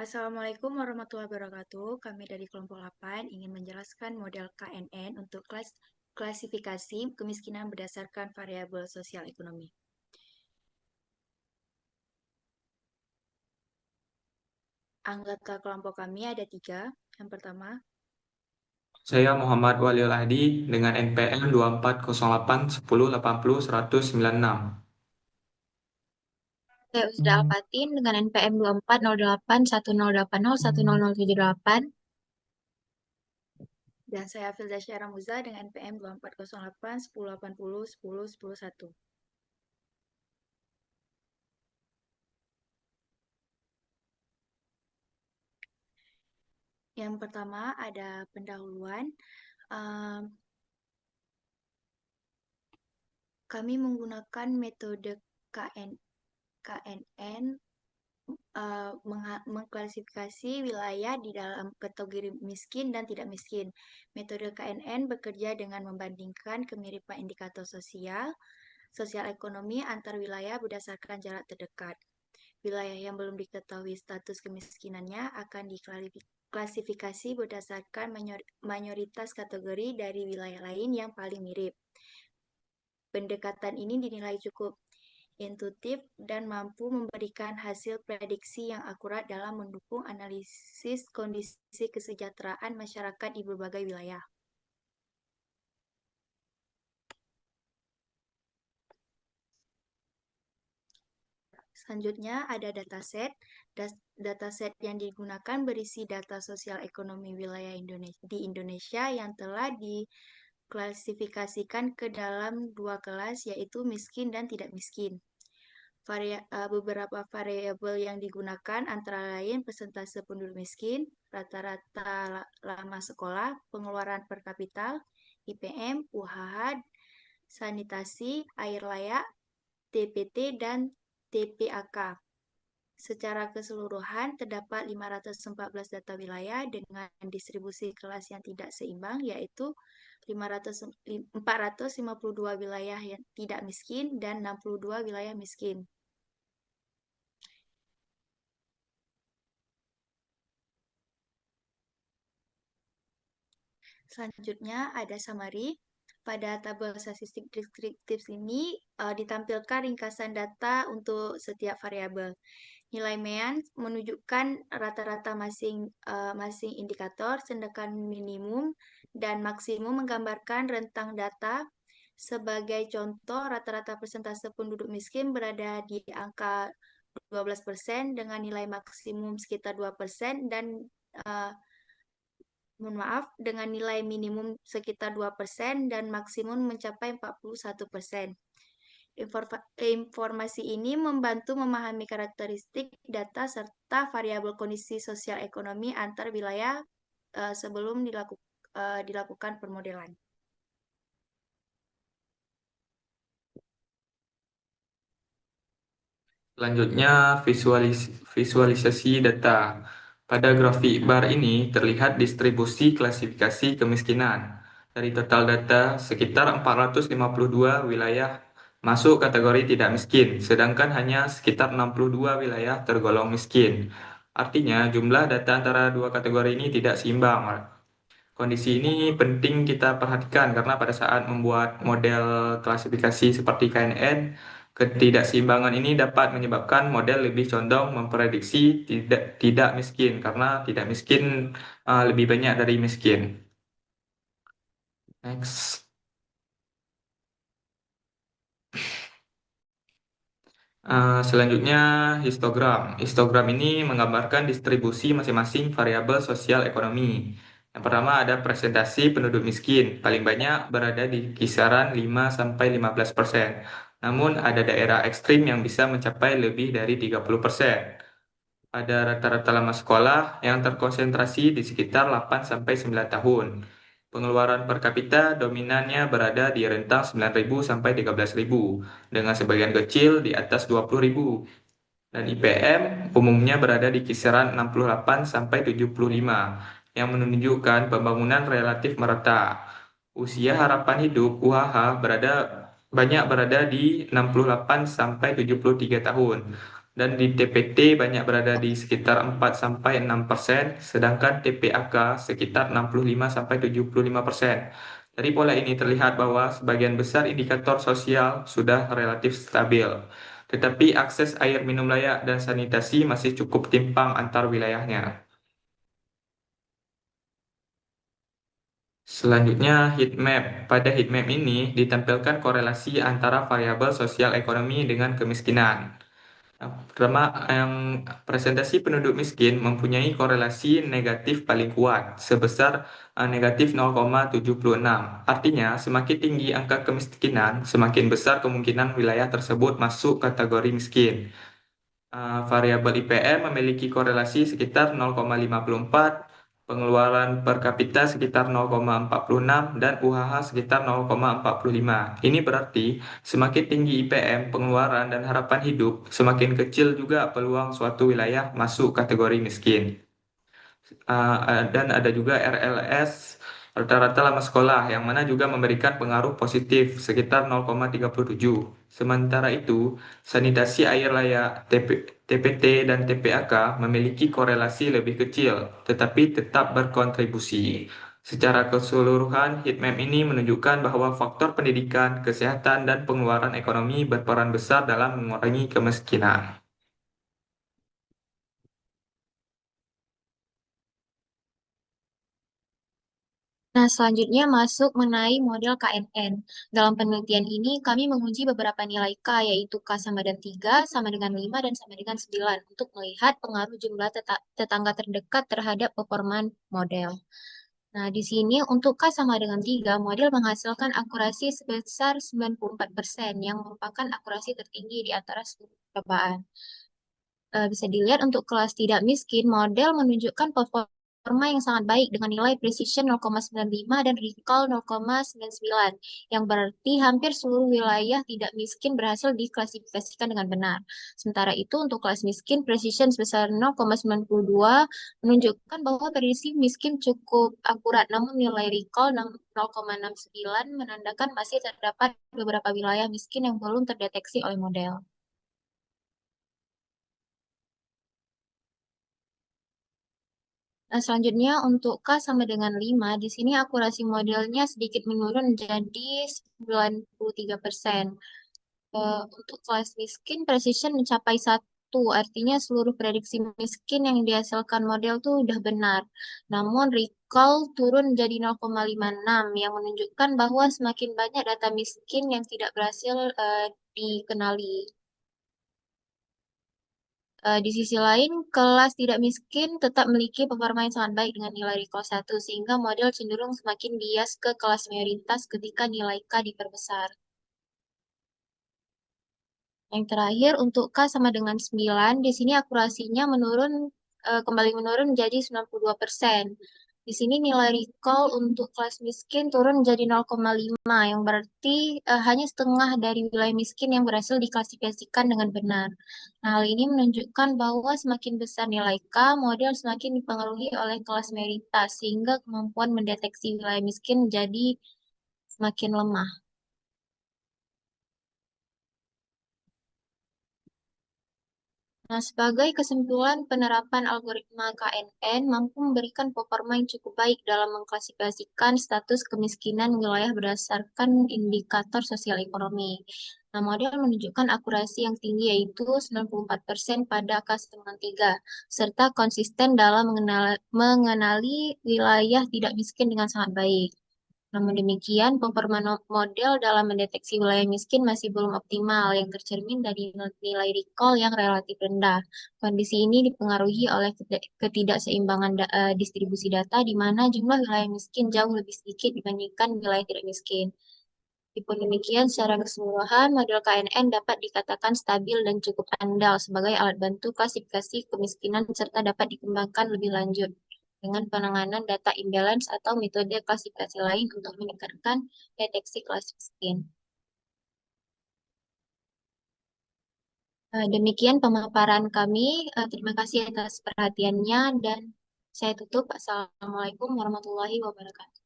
Assalamualaikum warahmatullahi wabarakatuh. Kami dari kelompok 8 ingin menjelaskan model KNN untuk klasifikasi kemiskinan berdasarkan variabel sosial ekonomi. Anggota kelompok kami ada 3. Yang pertama, Saya Muhammad Waliul Ahdi dengan NPM 24081080 196. saya Usda Alfatin dengan NPM 24081080 dan saya Filda Syara Muza dengan NPM 2408 1080 10 101. Yang pertama ada pendahuluan. Kami menggunakan metode KNN mengklasifikasi wilayah di dalam kategori miskin dan tidak miskin. Metode KNN bekerja dengan membandingkan kemiripan indikator sosial ekonomi antar wilayah berdasarkan jarak terdekat. Wilayah yang belum diketahui status kemiskinannya akan diklasifikasi berdasarkan mayoritas kategori dari wilayah lain yang paling mirip. Pendekatan ini dinilai cukup intuitif dan mampu memberikan hasil prediksi yang akurat dalam mendukung analisis kondisi kesejahteraan masyarakat di berbagai wilayah. Selanjutnya ada dataset. Dataset yang digunakan berisi data sosial ekonomi wilayah di Indonesia yang telah diklasifikasikan ke dalam 2 kelas, yaitu miskin dan tidak miskin. Beberapa variabel yang digunakan antara lain persentase penduduk miskin, rata-rata lama sekolah, pengeluaran per kapita, IPM, UHH, sanitasi, air layak, TPT, dan TPAK. Secara keseluruhan, terdapat 514 data wilayah dengan distribusi kelas yang tidak seimbang, yaitu 452 wilayah yang tidak miskin dan 62 wilayah miskin. Selanjutnya ada summary. Pada tabel statistik deskriptif ini ditampilkan ringkasan data untuk setiap variabel. Nilai mean menunjukkan rata-rata masing indikator, sedangkan minimum dan maksimum menggambarkan rentang data. Sebagai contoh, rata-rata persentase penduduk miskin berada di angka 12% dengan nilai maksimum sekitar 2% dan dengan nilai minimum sekitar 2% dan maksimum mencapai 41%. Informasi ini membantu memahami karakteristik data serta variabel kondisi sosial ekonomi antar wilayah sebelum dilakukan permodelan. Selanjutnya, visualisasi data. Pada grafik bar ini terlihat distribusi klasifikasi kemiskinan. Dari total data, sekitar 452 wilayah masuk kategori tidak miskin, sedangkan hanya sekitar 62 wilayah tergolong miskin. Artinya, jumlah data antara dua kategori ini tidak seimbang. Kondisi ini penting kita perhatikan karena pada saat membuat model klasifikasi seperti KNN, ketidakseimbangan ini dapat menyebabkan model lebih condong memprediksi tidak miskin karena tidak miskin lebih banyak dari miskin. Next. Selanjutnya histogram. Histogram ini menggambarkan distribusi masing-masing variabel sosial ekonomi. Yang pertama ada presentasi penduduk miskin, paling banyak berada di kisaran 5-15%. Namun ada daerah ekstrim yang bisa mencapai lebih dari 30%. Ada rata-rata lama sekolah yang terkonsentrasi di sekitar 8-9 tahun. Pengeluaran per kapita dominannya berada di rentang 9.000 sampai 13.000, dengan sebagian kecil di atas 20.000. Dan IPM umumnya berada di kisaran 68 sampai 75, yang menunjukkan pembangunan relatif merata. Usia harapan hidup UHH banyak berada di 68 sampai 73 tahun. dan di TPT banyak berada di sekitar 4-6%, sedangkan TPAK sekitar 65-75%. Dari pola ini terlihat bahwa sebagian besar indikator sosial sudah relatif stabil, tetapi akses air minum layak dan sanitasi masih cukup timpang antar wilayahnya. Selanjutnya, heat map. Pada heat map ini ditampilkan korelasi antara variabel sosial ekonomi dengan kemiskinan. Nah, pertama, yang presentasi penduduk miskin mempunyai korelasi negatif paling kuat sebesar negatif 0,76. Artinya, semakin tinggi angka kemiskinan, semakin besar kemungkinan wilayah tersebut masuk kategori miskin. Variabel IPM memiliki korelasi sekitar 0,54, pengeluaran per kapita sekitar 0,46, dan UHH sekitar 0,45. Ini berarti semakin tinggi IPM, pengeluaran, dan harapan hidup, semakin kecil juga peluang suatu wilayah masuk kategori miskin. Dan ada juga RLS, rata-rata lama sekolah, yang mana juga memberikan pengaruh positif sekitar 0,37. Sementara itu, sanitasi air layak, TPT dan TPAK memiliki korelasi lebih kecil, tetapi tetap berkontribusi. Secara keseluruhan, heatmap ini menunjukkan bahwa faktor pendidikan, kesehatan, dan pengeluaran ekonomi berperan besar dalam mengurangi kemiskinan. Nah, selanjutnya masuk mengenai model KNN. Dalam penelitian ini, kami menguji beberapa nilai K, yaitu K sama dengan 3, sama dengan 5, dan sama dengan 9, untuk melihat pengaruh jumlah tetangga terdekat terhadap performa model. Nah, di sini untuk K sama dengan 3, model menghasilkan akurasi sebesar 94%, yang merupakan akurasi tertinggi di antara seluruh percobaan. Bisa dilihat untuk kelas tidak miskin, model menunjukkan performa yang sangat baik dengan nilai precision 0,95 dan recall 0,99, yang berarti hampir seluruh wilayah tidak miskin berhasil diklasifikasikan dengan benar. Sementara itu, untuk kelas miskin, precision sebesar 0,92 menunjukkan bahwa prediksi miskin cukup akurat, namun nilai recall 0,69 menandakan masih terdapat beberapa wilayah miskin yang belum terdeteksi oleh model. Nah, selanjutnya untuk K sama dengan 5, di sini akurasi modelnya sedikit menurun jadi 93%. Untuk kelas miskin, precision mencapai 1, artinya seluruh prediksi miskin yang dihasilkan model tuh udah benar. Namun recall turun jadi 0,56, yang menunjukkan bahwa semakin banyak data miskin yang tidak berhasil dikenali. Di sisi lain, kelas tidak miskin tetap memiliki performa yang sangat baik dengan nilai recall 1, sehingga model cenderung semakin bias ke kelas mayoritas ketika nilai K diperbesar. Yang terakhir, untuk K sama dengan 9, di sini akurasinya kembali menurun menjadi 92%. Di sini nilai recall untuk kelas miskin turun menjadi 0,5, yang berarti hanya setengah dari wilayah miskin yang berhasil diklasifikasikan dengan benar. Nah, hal ini menunjukkan bahwa semakin besar nilai K, model semakin dipengaruhi oleh kelas mayoritas, sehingga kemampuan mendeteksi wilayah miskin menjadi semakin lemah. Nah, sebagai kesimpulan, penerapan algoritma KNN mampu memberikan performa yang cukup baik dalam mengklasifikasikan status kemiskinan wilayah berdasarkan indikator sosial ekonomi. Nah, model menunjukkan akurasi yang tinggi yaitu 94% pada angka 3, serta konsisten dalam mengenali wilayah tidak miskin dengan sangat baik. Namun demikian, performa model dalam mendeteksi wilayah miskin masih belum optimal, yang tercermin dari nilai recall yang relatif rendah. Kondisi ini dipengaruhi oleh ketidakseimbangan distribusi data, di mana jumlah wilayah miskin jauh lebih sedikit dibandingkan wilayah tidak miskin. Meskipun demikian, secara keseluruhan, model KNN dapat dikatakan stabil dan cukup andal sebagai alat bantu klasifikasi kemiskinan serta dapat dikembangkan lebih lanjut dengan penanganan data imbalance atau metode klasifikasi lain untuk meningkatkan deteksi kelas miskin. Demikian pemaparan kami. Terima kasih atas perhatiannya dan saya tutup. Assalamualaikum warahmatullahi wabarakatuh.